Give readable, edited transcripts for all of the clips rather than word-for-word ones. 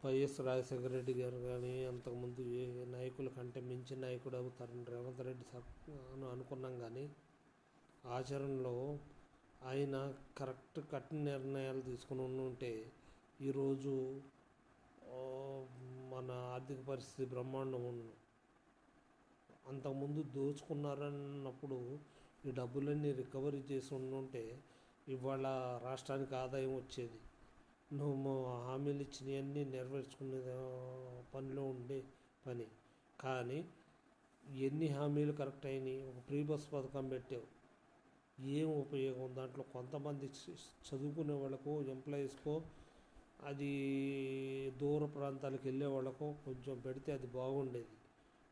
YS Rajasekhara Reddy గారు కానీ అంతకుముందు ఏ నాయకుల కంటే మించిన నాయకుడు అవుతారని రేవంత్ రెడ్డి సార్ అనుకున్నాం. కానీ ఆచరణలో ఆయన కఠిన నిర్ణయాలు తీసుకుని ఉంటే ఈరోజు మన ఆర్థిక పరిస్థితి బ్రహ్మాండం ఉంది. అంతకుముందు దోచుకున్నారన్నప్పుడు ఈ డబ్బులన్నీ రికవరీ చేసి ఉంటే ఇవాళ రాష్ట్రానికి ఆదాయం వచ్చేది. నువ్వు హామీలు ఇచ్చినవన్నీ నెరవేర్చుకునే పనిలో ఉండే పని. కానీ ఎన్ని హామీలు కరెక్ట్ అయినాయి? ఒక ఫ్రీ బస్ పథకం పెట్టావు, ఏం ఉపయోగం? దాంట్లో కొంతమంది చదువుకునే వాళ్ళకు, ఎంప్లాయీస్కో, అది దూర ప్రాంతాలకు వెళ్ళే వాళ్ళకు కొంచెం పెడితే అది బాగుండేది.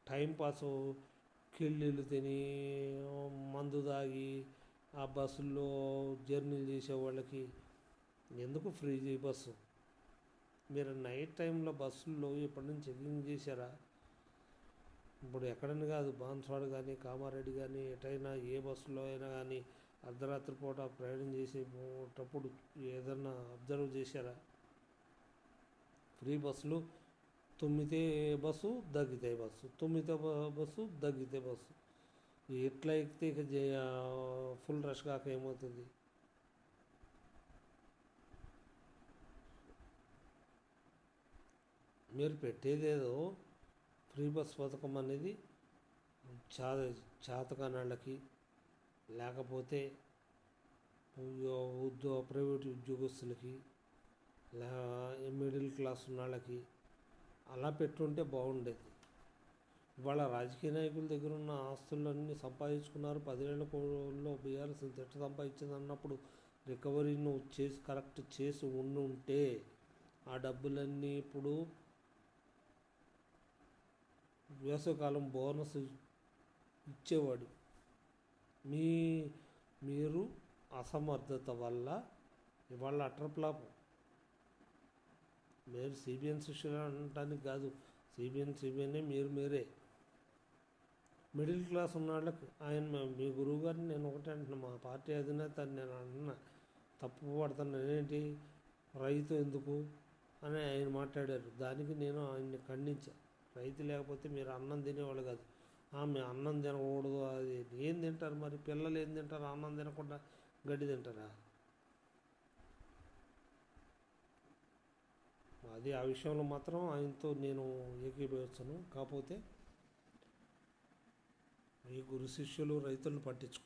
టైంపాసు కిళ్ళీలు తిని మందు తాగి ఆ బస్సుల్లో జర్నీలు చేసే వాళ్ళకి ఎందుకు ఫ్రీ బస్సు? మీరు నైట్ టైంలో బస్సుల్లో ఎప్పటి నుంచి చెకింగ్ చేశారా? ఇప్పుడు ఎక్కడని కాదు, బాన్స్వాడ కానీ, కామారెడ్డి కానీ, ఎటైనా ఏ బస్సులో అయినా కానీ అర్ధరాత్రి పూట ప్రయాణం చేసేటప్పుడు ఏదన్నా అబ్జర్వ్ చేశారా? ఫ్రీ బస్సులు తుమ్మితే బస్సు, దగ్గితే బస్సు, తుమ్మితే బస్సు, దగ్గితే బస్సు. ఎట్లా ఎక్కితే ఇక ఫుల్ రష్ కాక ఏమవుతుంది? మీరు పెట్టేదేదో ఫ్రీ బస్ పథకం అనేది చేతకానాళ్ళకి, లేకపోతే ప్రైవేట్ ఉద్యోగస్తులకి, మిడిల్ క్లాస్ ఉన్న వాళ్ళకి అలా పెట్టుంటే బాగుండేది. ఇవాళ రాజకీయ నాయకుల దగ్గర ఉన్న ఆస్తులన్నీ సంపాదించుకున్నారు. 10 ఏళ్ల కోళ్ళలో బీఆర్ఎస్ ఎట్ట సంపాదించింది అన్నప్పుడు రికవరీ నువ్వు చేసి కరెక్ట్ చేసి ఉంటే ఆ డబ్బులన్నీ ఇప్పుడు వేసవికాలం బోనస్ ఇచ్చేవాడు. మీరు అసమర్థత వల్ల ఇవాళ అట్రప్లాప్. మీరు సిబిఎన్ శిష్యులు అనటానికి కాదు, సిబిఎన్ఏ మీరే. మిడిల్ క్లాస్ ఉన్న వాళ్ళకి ఆయన మీ గురువు గారిని నేను ఒకటే అంటున్నా, మా పార్టీ అధినేత నేను అంటున్నా, తప్పు పడుతున్నా. ఏంటి రైతు ఎందుకు అని ఆయన మాట్లాడారు. దానికి నేను ఆయన్ని ఖండించాను. రైతు లేకపోతే మీరు అన్నం తినేవాళ్ళు కాదు. మీ అన్నం తినకూడదు, అది ఏం తింటారు మరి? పిల్లలు ఏం తింటారు? అన్నం తినకుండా గడ్డి తింటారా? అది ఆ విషయంలో మాత్రం ఆయనతో నేను ఏకీభవించను. కాకపోతే ఈ గురు శిష్యులు రైతులను పట్టించుకో